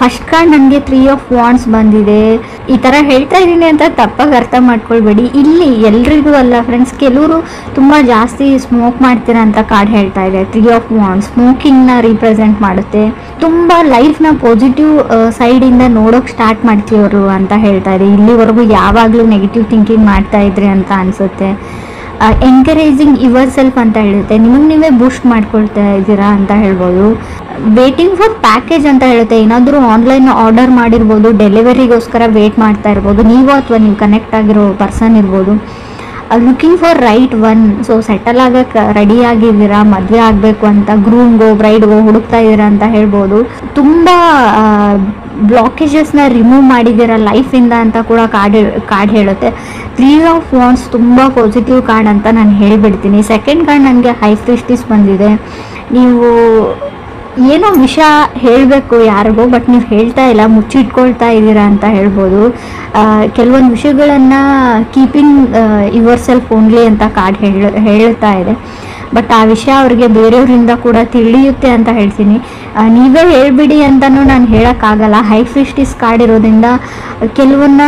First card ನನಗೆ 3 of wands ಬಂದಿದೆ. ಈ ಥರ ಹೇಳ್ತಾ ಇದ್ದೀನಿ ಅಂತ ತಪ್ಪಾಗಿ ಅರ್ಥ ಮಾಡ್ಕೊಳ್ಬೇಡಿ. ಇಲ್ಲಿ ಎಲ್ರಿಗೂ ಅಲ್ಲ ಫ್ರೆಂಡ್ಸ್, ಕೆಲವರು ತುಂಬ ಜಾಸ್ತಿ ಸ್ಮೋಕ್ ಮಾಡ್ತೀರಾ ಅಂತ ಕಾರ್ಡ್ ಹೇಳ್ತಾ ಇದೆ. 3 ಆಫ್ ವಾಂಡ್ಸ್ ಸ್ಮೋಕಿಂಗ್ನ ರಿಪ್ರೆಸೆಂಟ್ ಮಾಡುತ್ತೆ. ತುಂಬ ಲೈಫ್ನ ಪಾಸಿಟಿವ್ ಸೈಡಿಂದ ನೋಡೋಕೆ ಸ್ಟಾರ್ಟ್ ಮಾಡ್ತೀವರು ಅಂತ ಹೇಳ್ತಾ ಇದೆ. ಇಲ್ಲಿವರೆಗೂ ಯಾವಾಗಲೂ ನೆಗೆಟಿವ್ ಥಿಂಕಿಂಗ್ ಮಾಡ್ತಾ ಇದ್ರಿ ಅಂತ ಅನಿಸುತ್ತೆ. ಎನ್ಕರೇಜಿಂಗ್ ಯುವರ್ ಸೆಲ್ಫ್ ಅಂತ ಹೇಳುತ್ತೆ. ನಿಮಗೆ ನೀವೇ ಬೂಸ್ಟ್ ಮಾಡ್ಕೊಳ್ತಾ ಇದ್ದೀರಾ ಅಂತ ಹೇಳ್ಬೋದು. ವೇಟಿಂಗ್ ಫಾರ್ ಪ್ಯಾಕೇಜ್ ಅಂತ ಹೇಳುತ್ತೆ. ಏನಾದರೂ ಆನ್ಲೈನ್ ಆರ್ಡರ್ ಮಾಡಿರ್ಬೋದು, ಡೆಲಿವರಿಗೋಸ್ಕರ ವೇಟ್ ಮಾಡ್ತಾ ಇರ್ಬೋದು ನೀವು, ಅಥವಾ ನೀವು ಕನೆಕ್ಟ್ ಆಗಿರೋ ಪರ್ಸನ್ ಇರ್ಬೋದು. Looking for right one. So settle ಆಗಕ್ಕೆ ರೆಡಿ ಆಗಿದ್ದೀರಾ, ಮದುವೆ ಆಗಬೇಕು ಅಂತ ಗ್ರೂಮ್ಗೋ ಬ್ರೈಡ್ಗೋ ಹುಡುಕ್ತಾ ಇದ್ದೀರಾ ಅಂತ ಹೇಳ್ಬೋದು. ತುಂಬ ಬ್ಲಾಕೇಜಸ್ನ ರಿಮೂವ್ ಮಾಡಿದ್ದೀರಾ ಲೈಫಿಂದ ಅಂತ ಕೂಡ ಕಾರ್ಡ್ ಹೇಳುತ್ತೆ. 3 ಆಫ್ ವಾಂಡ್ಸ್ ತುಂಬ ಪಾಸಿಟಿವ್ ಕಾರ್ಡ್ ಅಂತ ನಾನು ಹೇಳಿಬಿಡ್ತೀನಿ. ಸೆಕೆಂಡ್ ಕಾರ್ಡ್ ನನಗೆ ಹೈ ಪ್ರೀಸ್ಟೆಸ್ ಬಂದಿದೆ. ನೀವು ಏನೋ ವಿಷಯ ಹೇಳಬೇಕು ಯಾರಿಗೋ, ಬಟ್ ನೀವು ಹೇಳ್ತಾ ಇಲ್ಲ, ಮುಚ್ಚಿಟ್ಕೊಳ್ತಾ ಇದ್ದೀರಾ ಅಂತ ಹೇಳ್ಬೋದು. ಕೆಲವೊಂದು ವಿಷಯಗಳನ್ನು ಕೀಪಿಂಗ್ ಯುವರ್ ಸೆಲ್ಫ್ ಓನ್ಲಿ ಅಂತ ಕಾರ್ಡ್ ಹೇಳ್ತಾ ಇದೆ. ಬಟ್ ಆ ವಿಷಯ ಅವ್ರಿಗೆ ಬೇರೆಯವರಿಂದ ಕೂಡ ತಿಳಿಯುತ್ತೆ ಅಂತ ಹೇಳ್ತೀನಿ. ನೀವೇ ಹೇಳ್ಬಿಡಿ ಅಂತಲೂ ನಾನು ಹೇಳೋಕ್ಕಾಗಲ್ಲ. ಹೈ ಪ್ರೀಸ್ಟೆಸ್ ಕಾರ್ಡ್ ಇರೋದ್ರಿಂದ ಕೆಲವನ್ನ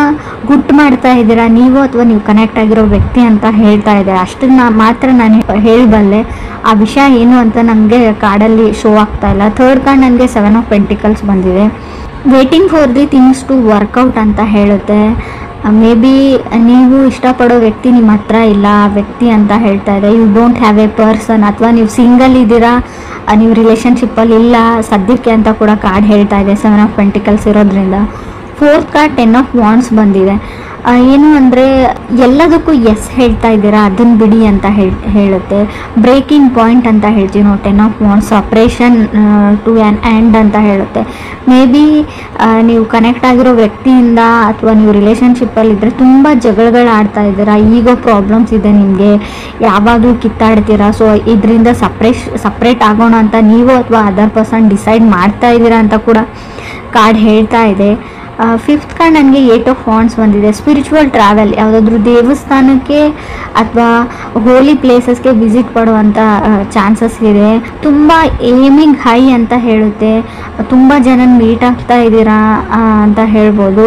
ಗುಟ್ಟು ಮಾಡ್ತಾ ಇದ್ದೀರಾ ನೀವು, ಅಥವಾ ನೀವು ಕನೆಕ್ಟ್ ಆಗಿರೋ ವ್ಯಕ್ತಿ ಅಂತ ಹೇಳ್ತಾ ಇದೆ. ಅಷ್ಟನ್ನ ಮಾತ್ರ ನಾನು ಹೇಳಬಲ್ಲೆ. ಆ ವಿಷಯ ಏನು ಅಂತ ನಮಗೆ ಕಾರ್ಡಲ್ಲಿ ಶೋ ಆಗ್ತಾ ಇಲ್ಲ. ಥರ್ಡ್ ಕಾರ್ಡ್ ನನಗೆ 7 ಆಫ್ ಪೆಂಟಿಕಲ್ಸ್ ಬಂದಿದೆ. Waiting for the things to work out ಅಂತ ಹೇಳುತ್ತೆ. ಮೇ ಬಿ ನೀವು ಇಷ್ಟಪಡೋ ವ್ಯಕ್ತಿ ನಿಮ್ಮ ಹತ್ರ ಇಲ್ಲ, ಆ ವ್ಯಕ್ತಿ ಅಂತ ಹೇಳ್ತಾ ಇದೆ. You don't have a person, ಅಥವಾ ನೀವು ಸಿಂಗಲ್ ಇದ್ದೀರಾ, ನೀವು ರಿಲೇಷನ್ಶಿಪ್ಪಲ್ಲಿ ಇಲ್ಲ ಸದ್ಯಕ್ಕೆ ಅಂತ ಕೂಡ ಕಾರ್ಡ್ ಹೇಳ್ತಾ ಇದೆ 7 ಆಫ್ ಪೆಂಟಿಕಲ್ಸ್ ಇರೋದ್ರಿಂದ. ಫೋರ್ತ್ ಕಾರ್ಡ್ 10 ಆಫ್ ವಾಂಡ್ಸ್ ಬಂದಿದೆ. ಏನು ಅಂದರೆ ಎಲ್ಲದಕ್ಕೂ ಎಸ್ ಹೇಳ್ತಾ ಇದ್ದೀರಾ, ಅದನ್ನು ಬಿಡಿ ಅಂತ ಹೇಳುತ್ತೆ. ಬ್ರೇಕಿಂಗ್ ಪಾಯಿಂಟ್ ಅಂತ ಹೇಳ್ತೀವಿ ನಾವು 10 of wands. Suppression to an end ಅಂತ ಹೇಳುತ್ತೆ. ಮೇ ಬಿ ನೀವು ಕನೆಕ್ಟ್ ಆಗಿರೋ ವ್ಯಕ್ತಿಯಿಂದ ಅಥವಾ ನೀವು ರಿಲೇಷನ್ಶಿಪ್ಪಲ್ಲಿದ್ದರೆ ತುಂಬ ಜಗಳಗಳು ಆಡ್ತಾ ಇದ್ದೀರಾ, ಈಗೋ ಪ್ರಾಬ್ಲಮ್ಸ್ ಇದೆ ನಿಮಗೆ, ಯಾವಾಗಲೂ ಕಿತ್ತಾಡ್ತೀರಾ. ಸೊ ಇದರಿಂದ ಸಪ್ರೇಟ್ ಆಗೋಣ ಅಂತ ನೀವು ಅಥವಾ ಅದರ್ ಪರ್ಸನ್ ಡಿಸೈಡ್ ಮಾಡ್ತಾ ಇದ್ದೀರಾ ಅಂತ ಕೂಡ ಕಾರ್ಡ್ ಹೇಳ್ತಾ ಇದೆ. ಫಿಫ್ತ್ ಕಾರ್ಡ್ ನನಗೆ 8 ಆಫ್ ವಾಂಡ್ಸ್ ಬಂದಿದೆ. ಸ್ಪಿರಿಚುವಲ್ ಟ್ರಾವೆಲ್, ಯಾವುದಾದ್ರೂ ದೇವಸ್ಥಾನಕ್ಕೆ ಅಥವಾ ಹೋಲಿ ಪ್ಲೇಸಸ್ಗೆ ವಿಸಿಟ್ ಮಾಡುವಂಥ ಚಾನ್ಸಸ್ ಇದೆ. ತುಂಬ ಏಮಿಂಗ್ ಹೈ ಅಂತ ಹೇಳುತ್ತೆ. ತುಂಬ ಜನ ಮೀಟ್ ಆಗ್ತಾ ಇದ್ದೀರಾ ಅಂತ ಹೇಳ್ಬೋದು.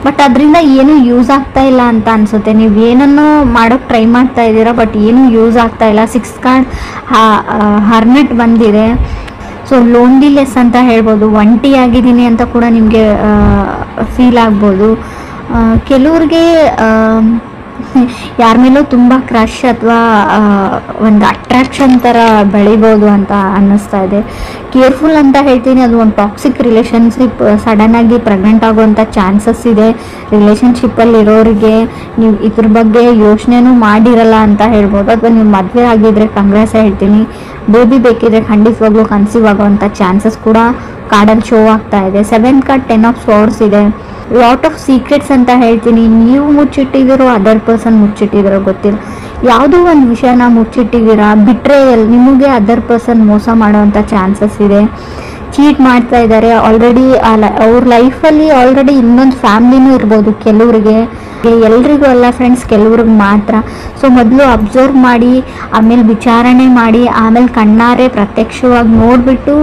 ಬಟ್ ಅದರಿಂದ ಏನೂ ಯೂಸ್ ಆಗ್ತಾ ಇಲ್ಲ ಅಂತ ಅನಿಸುತ್ತೆ. ನೀವು ಏನನ್ನೋ ಮಾಡೋಕ್ಕೆ ಟ್ರೈ ಮಾಡ್ತಾ ಇದ್ದೀರಾ, ಬಟ್ ಏನೂ ಯೂಸ್ ಆಗ್ತಾ ಇಲ್ಲ. 6th ಕಾರ್ಡ್ ಹರ್ನೆಟ್ ಬಂದಿದೆ. ಸೊ ಲೋನ್ಲಿನೆಸ್ ಅಂತ ಹೇಳ್ಬೋದು. ಒಂಟಿ ಆಗಿದ್ದೀನಿ ಅಂತ ಕೂಡ ನಿಮಗೆ ಫೀಲ್ ಆಗ್ಬೋದು. ಕೆಲವ್ರಿಗೆ ಯಾರ ಮೇಲೂ ತುಂಬ ಕ್ರಶ್ ಅಥವಾ ಒಂದು ಅಟ್ರಾಕ್ಷನ್ ಥರ ಬೆಳಿಬೋದು ಅಂತ ಅನ್ನಿಸ್ತಾ ಇದೆ. ಕೇರ್ಫುಲ್ ಅಂತ ಹೇಳ್ತೀನಿ. ಅದು ಒಂದು ಟಾಕ್ಸಿಕ್ ರಿಲೇಷನ್ಶಿಪ್, ಸಡನ್ನಾಗಿ ಪ್ರೆಗ್ನೆಂಟ್ ಆಗುವಂಥ ಚಾನ್ಸಸ್ ಇದೆ. ರಿಲೇಷನ್ಶಿಪ್ಪಲ್ಲಿ ಇರೋರಿಗೆ ನೀವು ಇದ್ರ ಬಗ್ಗೆ ಯೋಚನೆನೂ ಮಾಡಿರಲ್ಲ ಅಂತ ಹೇಳ್ಬೋದು. ಅಥವಾ ನೀವು ಮದುವೆ ಆಗಿದ್ರೆ ಕಂಗ್ರೆಸ್ ಹೇಳ್ತೀನಿ. ಬೇಬಿ ಬೇಕಿದ್ರೆ ಖಂಡಿತವಾಗ್ಲೂ ಕನ್ಸೀವ್ ಆಗುವಂಥ ಚಾನ್ಸಸ್ ಕೂಡ ಕಾರ್ಡಲ್ಲಿ ಶೋ ಆಗ್ತಾ ಇದೆ. 7th ಕಾರ್ಡ್ 10 ಆಫ್ ಸ್ವರ್ಡ್ಸ್ ಇದೆ. ಲಾಟ್ ಆಫ್ ಸೀಕ್ರೆಟ್ಸ್ ಅಂತ ಹೇಳ್ತೀನಿ. ನೀವು ಮುಚ್ಚಿಟ್ಟಿದ್ದೀರೋ, ಅದರ್ ಪರ್ಸನ್ ಮುಚ್ಚಿಟ್ಟಿದ್ದೀರೋ ಗೊತ್ತಿಲ್ಲ. ಯಾವುದೋ ಒಂದು ವಿಷಯನ ಮುಚ್ಚಿಟ್ಟಿದ್ದೀರಾ. ಬಿಟ್ರೇಯಲ್, ನಿಮಗೆ ಅದರ್ ಪರ್ಸನ್ ಮೋಸ ಮಾಡೋವಂಥ ಚಾನ್ಸಸ್ ಇದೆ. ಚೀಟ್ ಮಾಡ್ತಾ ಇದ್ದಾರೆ ಆಲ್ರೆಡಿ. ಅವ್ರ ಲೈಫಲ್ಲಿ ಆಲ್ರೆಡಿ ಇನ್ನೊಂದು ಫ್ಯಾಮ್ಲಿನೂ ಇರ್ಬೋದು ಕೆಲವರಿಗೆ. ಎಲ್ರಿಗೂ ಅಲ್ಲ ಫ್ರೆಂಡ್ಸ್, ಕೆಲವ್ರಿಗೆ ಮಾತ್ರ. ಸೊ ಮೊದಲು ಅಬ್ಸರ್ವ್ ಮಾಡಿ, ಆಮೇಲೆ ವಿಚಾರಣೆ ಮಾಡಿ, ಆಮೇಲೆ ಕಣ್ಣಾರೆ ಪ್ರತ್ಯಕ್ಷವಾಗಿ ನೋಡಿಬಿಟ್ಟು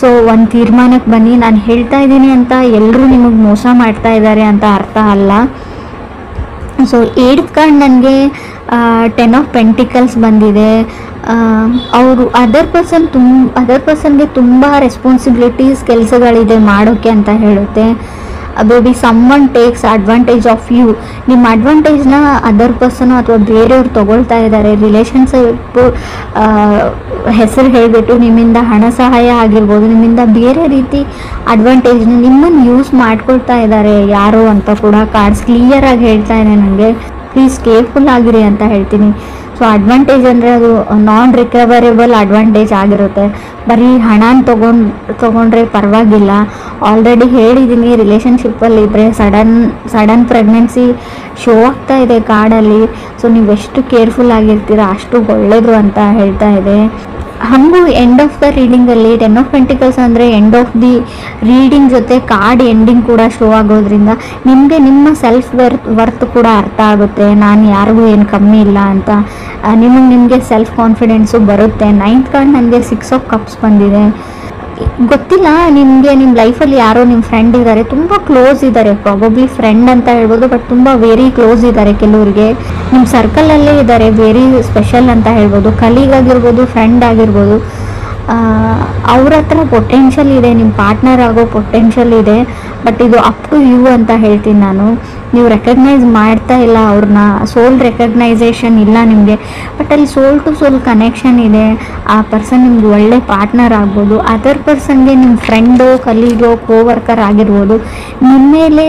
ಸೊ ಒಂದು ತೀರ್ಮಾನಕ್ಕೆ ಬನ್ನಿ. ನಾನು ಹೇಳ್ತಾ ಇದ್ದೀನಿ ಅಂತ ಎಲ್ಲರೂ ನಿಮಗೆ ಮೋಸ ಮಾಡ್ತಾ ಇದ್ದಾರೆ ಅಂತ ಅರ್ಥ ಅಲ್ಲ. ಸೊ 8th ಕಾರ್ಡ್ ನನಗೆ 10 ಆಫ್ ಪೆಂಟಿಕಲ್ಸ್ ಬಂದಿದೆ. ಅವರು ಅದರ್ ಪರ್ಸನ್ಗೆ ತುಂಬ ರೆಸ್ಪಾನ್ಸಿಬಿಲಿಟೀಸ್ ಕೆಲಸಗಳಿದೆ ಮಾಡೋಕ್ಕೆ ಅಂತ ಹೇಳುತ್ತೆ. Baby someone takes advantage of you. ನಿಮ್ಮ ಅಡ್ವಾಂಟೇಜ್ನ ಅದರ್ ಪರ್ಸನು ಅಥವಾ ಬೇರೆಯವ್ರು ತೊಗೊಳ್ತಾ ಇದ್ದಾರೆ. ರಿಲೇಷನ್ಶಿಪ್ ಹೆಸರು ಹೇಳಿಬಿಟ್ಟು ನಿಮ್ಮಿಂದ ಹಣ ಸಹಾಯ ಆಗಿರ್ಬೋದು, ನಿಮ್ಮಿಂದ ಬೇರೆ ರೀತಿ ಅಡ್ವಾಂಟೇಜ್ನ ನಿಮ್ಮನ್ನು ಯೂಸ್ ಮಾಡ್ಕೊಳ್ತಾ ಇದ್ದಾರೆ ಯಾರು ಅಂತ ಕೂಡ ಕಾರ್ಡ್ಸ್ ಕ್ಲಿಯರಾಗಿ ಹೇಳ್ತಾ ಇದೆ ನನಗೆ. ಪ್ಲೀಸ್ ಕೇರ್ಫುಲ್ ಆಗಿರಿ ಅಂತ ಹೇಳ್ತೀನಿ. ಸೊ ಅಡ್ವಾಂಟೇಜ್ ಅಂದರೆ ಅದು ನಾನ್ ರಿಕವರೇಬಲ್ ಅಡ್ವಾಂಟೇಜ್ ಆಗಿರುತ್ತೆ. ಬರೀ ಹಣನ ತೊಗೊಂಡ್ರೆ ಪರವಾಗಿಲ್ಲ. ಆಲ್ರೆಡಿ ಹೇಳಿದ್ದೀನಿ, ರಿಲೇಷನ್ಶಿಪ್ಪಲ್ಲಿದ್ದರೆ ಸಡನ್ ಪ್ರೆಗ್ನೆನ್ಸಿ ಶೋ ಆಗ್ತಾ ಇದೆ ಕಾರ್ಡಲ್ಲಿ. ಸೊ ನೀವೆಷ್ಟು ಕೇರ್ಫುಲ್ ಆಗಿರ್ತೀರ ಅಷ್ಟು ಒಳ್ಳೆಯದು ಅಂತ ಹೇಳ್ತಾ ಇದೆ. ಹಾಗೂ ಎಂಡ್ ಆಫ್ ದ ರೀಡಿಂಗಲ್ಲಿ 10 ಆಫ್ ಪೆಂಟಿಕಲ್ಸ್ ಅಂದರೆ ಎಂಡ್ ಆಫ್ ದಿ ರೀಡಿಂಗ್ ಜೊತೆ ಕಾರ್ಡ್ ಎಂಡಿಂಗ್ ಕೂಡ ಶೋ ಆಗೋದ್ರಿಂದ ನಿಮಗೆ ನಿಮ್ಮ ಸೆಲ್ಫ್ ವರ್ತ್ ಕೂಡ ಅರ್ಥ ಆಗುತ್ತೆ. ನಾನು ಯಾರಿಗೂ ಏನು ಕಮ್ಮಿ ಇಲ್ಲ ಅಂತ ನಿಮಗೆ ಸೆಲ್ಫ್ ಕಾನ್ಫಿಡೆನ್ಸು ಬರುತ್ತೆ. 9th ಕಾರ್ಡ್ ನನಗೆ 6 ಆಫ್ ಕಪ್ಸ್ ಬಂದಿದೆ. ಗೊತ್ತಿಲ್ಲ ನಿಮಗೆ ನಿಮ್ಮ ಲೈಫಲ್ಲಿ ಯಾರೋ ನಿಮ್ಮ ಫ್ರೆಂಡ್ ಇದ್ದಾರೆ, ತುಂಬ ಕ್ಲೋಸ್ ಇದ್ದಾರೆ, ಪ್ರಾಬಬ್ಲಿ ಫ್ರೆಂಡ್ ಅಂತ ಹೇಳ್ಬೋದು, ಬಟ್ ತುಂಬ ವೆರಿ ಕ್ಲೋಸ್ ಇದ್ದಾರೆ. ಕೆಲವರಿಗೆ ನಿಮ್ಮ ಸರ್ಕಲಲ್ಲೇ ಇದ್ದಾರೆ, ವೆರಿ ಸ್ಪೆಷಲ್ ಅಂತ ಹೇಳ್ಬೋದು. ಕಲೀಗ್ ಆಗಿರ್ಬೋದು, ಫ್ರೆಂಡ್ ಆಗಿರ್ಬೋದು. ಅವ್ರ ಹತ್ರ ಪೊಟೆನ್ಷಿಯಲ್ ಇದೆ, ನಿಮ್ಮ ಪಾರ್ಟ್ನರ್ ಆಗೋ ಪೊಟೆನ್ಷಿಯಲ್ ಇದೆ. ಬಟ್ ಇದು ಅಪ್ ಟು ಯು ಅಂತ ಹೇಳ್ತೀನಿ ನಾನು. ನೀವು ರೆಕಗ್ನೈಸ್ ಮಾಡ್ತಾ ಇಲ್ಲ ಅವ್ರನ್ನ, ಸೋಲ್ ರೆಕಗ್ನೈಸೇಷನ್ ಇಲ್ಲ ನಿಮಗೆ. ಬಟ್ ಅಲ್ಲಿ ಸೋಲ್ ಟು ಸೋಲ್ ಕನೆಕ್ಷನ್ ಇದೆ. ಆ ಪರ್ಸನ್ ನಿಮ್ಗೆ ಒಳ್ಳೆ ಪಾರ್ಟ್ನರ್ ಆಗ್ಬೋದು, ಅದರ್ ಪರ್ಸನ್ಗೆ ನಿಮ್ಮ ಫ್ರೆಂಡು, ಕಲೀಗೋ, ಕೋವರ್ಕರ್ ಆಗಿರ್ಬೋದು. ನಿಮ್ಮ ಮೇಲೆ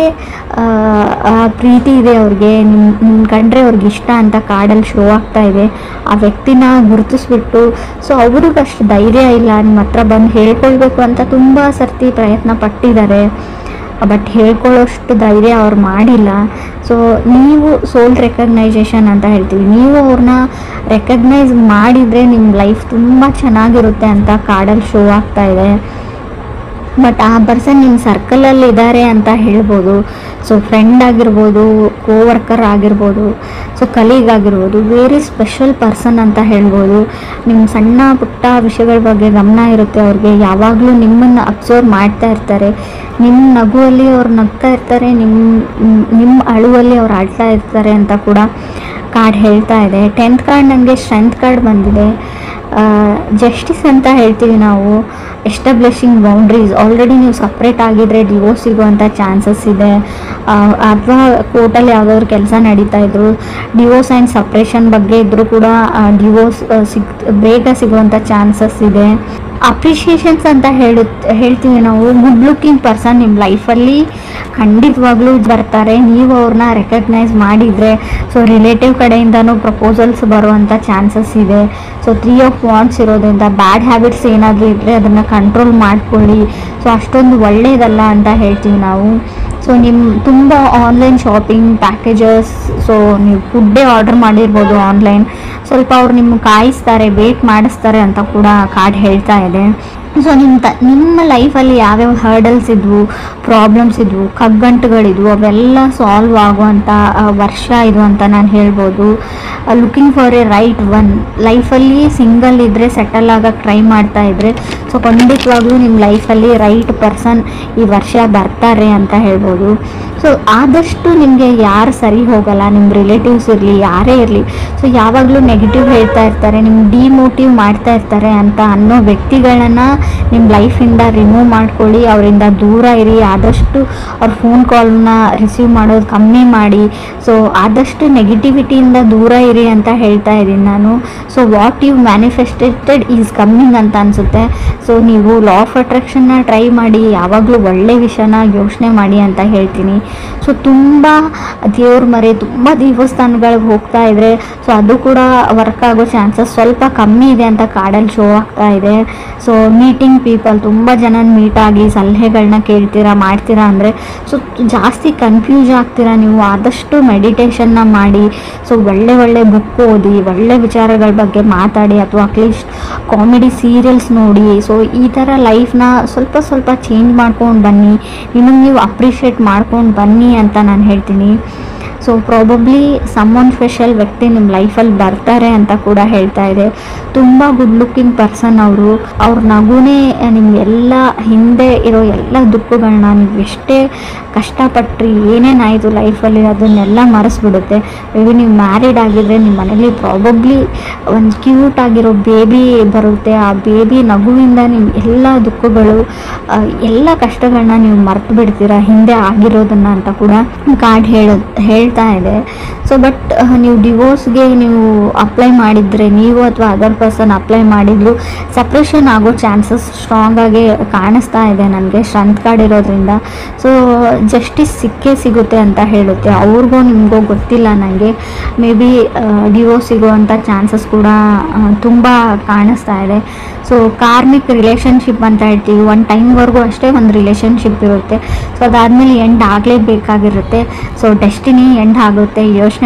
ಪ್ರೀತಿ ಇದೆ ಅವ್ರಿಗೆ, ನಿಮ್ಮ ಕಂಡ್ರೆ ಅವ್ರಿಗೆ ಇಷ್ಟ ಅಂತ ಕಾರ್ಡಲ್ಲಿ ಶೋ ಆಗ್ತಾ ಇದೆ. ಆ ವ್ಯಕ್ತಿನ ಗುರುತಿಸ್ಬಿಟ್ಟು, ಸೊ ಅವ್ರಿಗೆ ಅಷ್ಟು ಧೈರ್ಯ ಇಲ್ಲ ನಿಮ್ಮ ಹತ್ರ ಬಂದು ಹೇಳ್ಕೊಳ್ಬೇಕು ಅಂತ ತುಂಬ ಸರ್ತಿ ಪ್ರಯತ್ನ ಪಟ್ಟಿದ್ದಾರೆ, ಬಟ್ ಹೇಳ್ಕೊಳ್ಳೋಷ್ಟು ಧೈರ್ಯ ಅವ್ರು ಮಾಡಿಲ್ಲ. ಸೊ ನೀವು ಸೋಲ್ ರೆಕಗ್ನೈಸೇಷನ್ ಅಂತ ಹೇಳ್ತೀವಿ, ನೀವು ಅವ್ರನ್ನ ರೆಕಗ್ನೈಸ್ ಮಾಡಿದರೆ ನಿಮ್ಮ ಲೈಫ್ ತುಂಬ ಚೆನ್ನಾಗಿರುತ್ತೆ ಅಂತ ಕಾರ್ಡಲ್ಲಿ ಶೋ ಆಗ್ತಾ ಇದೆ. ಬಟ್ ಆ ಪರ್ಸನ್ ನಿಮ್ಮ ಸರ್ಕಲಲ್ಲಿ ಇದ್ದಾರೆ ಅಂತ ಹೇಳ್ಬೋದು. ಸೊ ಫ್ರೆಂಡ್ ಆಗಿರ್ಬೋದು, ಕೋವರ್ಕರ್ ಆಗಿರ್ಬೋದು, ಸೊ ಕಲೀಗ್ ಆಗಿರ್ಬೋದು, ವೆರಿ ಸ್ಪೆಷಲ್ ಪರ್ಸನ್ ಅಂತ ಹೇಳ್ಬೋದು. ನಿಮ್ಮ ಸಣ್ಣ ಪುಟ್ಟ ವಿಷಯಗಳ ಬಗ್ಗೆ ಗಮನ ಇರುತ್ತೆ ಅವ್ರಿಗೆ, ಯಾವಾಗಲೂ ನಿಮ್ಮನ್ನು ಅಬ್ಸರ್ವ್ ಮಾಡ್ತಾ ಇರ್ತಾರೆ. ನಿಮ್ಮ ನಗುವಲ್ಲಿ ಅವ್ರು ನಗ್ತಾ ಇರ್ತಾರೆ, ನಿಮ್ಮ ಅಳುವಲ್ಲಿ ಅವ್ರು ಆಡ್ತಾ ಇರ್ತಾರೆ ಅಂತ ಕೂಡ ಕಾರ್ಡ್ ಹೇಳ್ತಾ ಇದೆ. 10th ಕಾರ್ಡ್ ನನಗೆ ಸ್ಟ್ರೆಂತ್ ಕಾರ್ಡ್ ಬಂದಿದೆ. ಜಸ್ಟಿಸ್ ಅಂತ ಹೇಳ್ತೀವಿ ನಾವು, ಎಸ್ಟಾಬ್ಲಿಷಿಂಗ್ ಬೌಂಡ್ರೀಸ್. ಆಲ್ರೆಡಿ ನೀವು ಸಪ್ರೇಟ್ ಆಗಿದ್ರೆ ಡಿವೋರ್ಸ್ ಸಿಗುವಂಥ ಚಾನ್ಸಸ್ ಇದೆ, ಅಥವಾ ಕೋರ್ಟಲ್ಲಿ ಯಾವುದಾದ್ರು ಕೆಲಸ ನಡೀತಾ ಇದ್ರು, ಡಿವೋರ್ಸ್ ಆ್ಯಂಡ್ ಸಪ್ರೇಷನ್ ಬಗ್ಗೆ ಇದ್ದರೂ ಕೂಡ ಡಿವೋರ್ಸ್ ಬೇಗ ಸಿಗುವಂಥ ಚಾನ್ಸಸ್ ಇದೆ. ಅಪ್ರಿಷಿಯೇಷನ್ಸ್ ಅಂತ ಹೇಳ್ತೀವಿ ನಾವು. ಗುಡ್ ಲುಕ್ಕಿಂಗ್ ಪರ್ಸನ್ ನಿಮ್ಮ ಲೈಫಲ್ಲಿ ಖಂಡಿತವಾಗ್ಲೂ ಬರ್ತಾರೆ, ನೀವು ಅವ್ರನ್ನ ರೆಕಗ್ನೈಸ್ ಮಾಡಿದರೆ. ಸೊ ರಿಲೇಟಿವ್ ಕಡೆಯಿಂದನೂ ಪ್ರಪೋಸಲ್ಸ್ ಬರುವಂಥ ಚಾನ್ಸಸ್ ಇದೆ. ಸೊ 3 ಆಫ್ ವಾಂಡ್ಸ್ ಇರೋದ್ರಿಂದ ಬ್ಯಾಡ್ ಹ್ಯಾಬಿಟ್ಸ್ ಏನಾದರೂ ಇದ್ದರೆ ಅದನ್ನು ಕಂಟ್ರೋಲ್ ಮಾಡ್ಕೊಳ್ಳಿ. ಸೊ ಅಷ್ಟೊಂದು ಒಳ್ಳೆಯದಲ್ಲ ಅಂತ ಹೇಳ್ತೀವಿ ನಾವು. ಸೊ ನಿಮ್ಮ ತುಂಬ ಆನ್ಲೈನ್ ಶಾಪಿಂಗ್ ಪ್ಯಾಕೇಜಸ್, ಸೊ ನೀವು ಫುಡ್ಡೇ ಆರ್ಡರ್ ಮಾಡಿರ್ಬೋದು ಆನ್ಲೈನ್, ಸ್ವಲ್ಪ ಅವ್ರು ನಿಮ್ಗೆ ಕಾಯಿಸ್ತಾರೆ, ವೇಟ್ ಮಾಡಿಸ್ತಾರೆ ಅಂತ ಕೂಡ ಕಾರ್ಡ್ ಹೇಳ್ತಾ ಇದೆ. ಸೊ ನಿಮ್ಮ ಲೈಫಲ್ಲಿ ಯಾವ್ಯಾವ ಹರ್ಡಲ್ಸ್ ಇದ್ವು, ಪ್ರಾಬ್ಲಮ್ಸ್ ಇದ್ವು, ಕಗ್ಗಂಟುಗಳಿದ್ವು, ಅವೆಲ್ಲ ಸಾಲ್ವ್ ಆಗುವಂಥ ವರ್ಷ ಇದು ಅಂತ ನಾನು ಹೇಳ್ಬೋದು. Looking for A right one. ಲೈಫಲ್ಲಿ ಸಿಂಗಲ್ ಇದ್ದರೆ, ಸೆಟಲ್ ಆಗೋಕ್ಕೆ ಟ್ರೈ ಮಾಡ್ತಾ ಇದ್ದರೆ, ಸೊ ಖಂಡಿತವಾಗ್ಲೂ ನಿಮ್ಮ ಲೈಫಲ್ಲಿ ರೈಟ್ ಪರ್ಸನ್ ಈ ವರ್ಷ ಬರ್ತಾರೆ ಅಂತ ಹೇಳ್ಬೋದು. ಸೊ ಆದಷ್ಟು ನಿಮಗೆ ಯಾರು ಸರಿ ಹೋಗಲ್ಲ, ನಿಮ್ಮ ರಿಲೇಟಿವ್ಸ್ ಇರಲಿ, ಯಾರೇ ಇರಲಿ, ಸೊ ಯಾವಾಗಲೂ ನೆಗೆಟಿವ್ ಹೇಳ್ತಾ ಇರ್ತಾರೆ, ನಿಮ್ಗೆ ಡಿಮೋಟಿವ್ ಮಾಡ್ತಾ ಇರ್ತಾರೆ ಅಂತ ಅನ್ನೋ ವ್ಯಕ್ತಿಗಳನ್ನು ನಿಮ್ಮ ಲೈಫಿಂದ ರಿಮೂವ್ ಮಾಡ್ಕೊಳ್ಳಿ, ಅವರಿಂದ ದೂರ ಇರಿ. ಆದಷ್ಟು ಅವ್ರ ಫೋನ್ ಕಾಲ್ನ ರಿಸೀವ್ ಮಾಡೋದು ಕಮ್ಮಿ ಮಾಡಿ. ಸೊ ಆದಷ್ಟು ನೆಗೆಟಿವಿಟಿಯಿಂದ ದೂರ ಇರಿ ಅಂತ ಹೇಳ್ತಾ ಇದ್ದೀನಿ ನಾನು. So what you manifested is coming ಅಂತ ಅನಿಸುತ್ತೆ. ಸೊ ನೀವು ಲಾ ಆಫ್ ಅಟ್ರಾಕ್ಷನ್ನ ಟ್ರೈ ಮಾಡಿ, ಯಾವಾಗಲೂ ಒಳ್ಳೆ ವಿಷಯನ ಯೋಚನೆ ಮಾಡಿ ಅಂತ ಹೇಳ್ತೀನಿ. ಸೊ ತುಂಬ ದೇವ್ರ ಮರೆ, ತುಂಬ ದೇವಸ್ಥಾನಗಳಿಗೆ ಹೋಗ್ತಾ ಇದ್ರೆ, ಸೊ ಅದು ಕೂಡ ವರ್ಕ್ ಆಗೋ ಚಾನ್ಸಸ್ ಸ್ವಲ್ಪ ಕಮ್ಮಿ ಇದೆ ಅಂತ ಕಾರ್ಡಲ್ಲಿ ಶೋ ಆಗ್ತಾ ಇದೆ. ಸೊ ಮೀಟಿಂಗ್ ಪೀಪಲ್, ತುಂಬ ಜನ ಮೀಟ್ ಆಗಿ ಸಲಹೆಗಳನ್ನ ಕೇಳ್ತೀರಾ, ಮಾಡ್ತೀರಾ ಅಂದರೆ ಸೊ ಜಾಸ್ತಿ ಕನ್ಫ್ಯೂಸ್ ಆಗ್ತೀರಾ ನೀವು. ಆದಷ್ಟು ಮೆಡಿಟೇಷನ್ನ ಮಾಡಿ, ಸೊ ಒಳ್ಳೆ ಬುಕ್ ಓದಿ, ಒಳ್ಳೆ ವಿಚಾರಗಳ ಬಗ್ಗೆ ಮಾತಾಡಿ, ಅಥವಾ ಅಟ್ಲೀಸ್ಟ್ ಕಾಮಿಡಿ ಸೀರಿಯಲ್ಸ್ ನೋಡಿ. ಸೊ ಈ ಥರ ಲೈಫ್ನ ಸ್ವಲ್ಪ ಚೇಂಜ್ ಮಾಡ್ಕೊಂಡು ಬನ್ನಿ, ನಿಮಗೆ ನೀವು ಅಪ್ರಿಷಿಯೇಟ್ ಮಾಡ್ಕೊಂಡು ಬನ್ನಿ ಅಂತ ನಾನು ಹೇಳ್ತೀನಿ. ಸೊ ಪ್ರಾಬಬ್ಲಿ ಸಮ್ಮನ್ ಸ್ಪೆಷಲ್ ವ್ಯಕ್ತಿ ನಿಮ್ಮ ಲೈಫಲ್ಲಿ ಬರ್ತಾರೆ ಅಂತ ಕೂಡ ಹೇಳ್ತಾ ಇದೆ. ತುಂಬ ಗುಡ್ ಲುಕ್ಕಿಂಗ್ ಪರ್ಸನ್ ಅವರು. ಅವ್ರ ನಗುನೇ ನಿಮಗೆಲ್ಲ ಹಿಂದೆ ಇರೋ ಎಲ್ಲ ದುಃಖಗಳನ್ನ, ನೀವು ಎಷ್ಟೇ ಕಷ್ಟಪಟ್ರಿ, ಏನೇನಾಯಿತು ಲೈಫಲ್ಲಿ ಅದನ್ನೆಲ್ಲ ಮರೆಸ್ಬಿಡುತ್ತೆ. ಮೇ ಬಿ ನೀವು ಮ್ಯಾರಿಡ್ ಆಗಿದ್ರೆ ನಿಮ್ಮ ಮನೇಲಿ ಪ್ರಾಬಬ್ಲಿ ಒಂದು ಕ್ಯೂಟ್ ಆಗಿರೋ ಬೇಬಿ ಬರುತ್ತೆ. ಆ ಬೇಬಿ ನಗುವಿಂದ ನಿಮ್ಮ ಎಲ್ಲ ದುಃಖಗಳು, ಎಲ್ಲ ಕಷ್ಟಗಳನ್ನ ನೀವು ಮರೆತು ಬಿಡ್ತೀರಾ, ಹಿಂದೆ ಆಗಿರೋದನ್ನು ಅಂತ ಕೂಡ ಕಾರ್ಡ್ ಹೇಳ್ತಾ ಇದೆ. ಸೊ ಬಟ್ ನೀವು ಡಿವೋರ್ಸ್ಗೆ ನೀವು ಅಪ್ಲೈ ಮಾಡಿದರೆ, ನೀವು ಅಥವಾ ಅದರ್ ಪರ್ಸನ್ ಅಪ್ಲೈ ಮಾಡಿದ್ರು, ಸಪ್ರೇಷನ್ ಆಗೋ ಚಾನ್ಸಸ್ ಸ್ಟ್ರಾಂಗ್ ಆಗಿ ಕಾಣಿಸ್ತಾ ಇದೆ ನನಗೆ, ಸ್ಟ್ರೆಂತ್ ಕಾರ್ಡ್ ಇರೋದ್ರಿಂದ. ಸೊ ಜಸ್ಟಿಸ್ ಸಿಗುತ್ತೆ ಅಂತ ಹೇಳುತ್ತೆ. ಅವ್ರಿಗೂ ನಿಮಗೂ ಗೊತ್ತಿಲ್ಲ ನನಗೆ. ಮೇ ಬಿ ಡಿವೋರ್ಸ್ ಸಿಗುವಂಥ ಚಾನ್ಸಸ್ ಕೂಡ ತುಂಬ ಕಾಣಿಸ್ತಾ ಇದೆ. ಸೊ ಕಾರ್ಮಿಕ್ ರಿಲೇಷನ್ಶಿಪ್ ಅಂತ ಹೇಳ್ತೀವಿ, ಒಂದು ಟೈಮ್ವರೆಗೂ ಅಷ್ಟೇ ಒಂದು ರಿಲೇಷನ್ಶಿಪ್ ಇರುತ್ತೆ. ಸೊ ಅದಾದಮೇಲೆ ಎಂಡ್ ಆಗಲೇಬೇಕಾಗಿರುತ್ತೆ. ಸೊ ಡೆಸ್ಟಿನಿ ಎಂಡ್ ಆಗುತ್ತೆ, ಯೋಚನೆ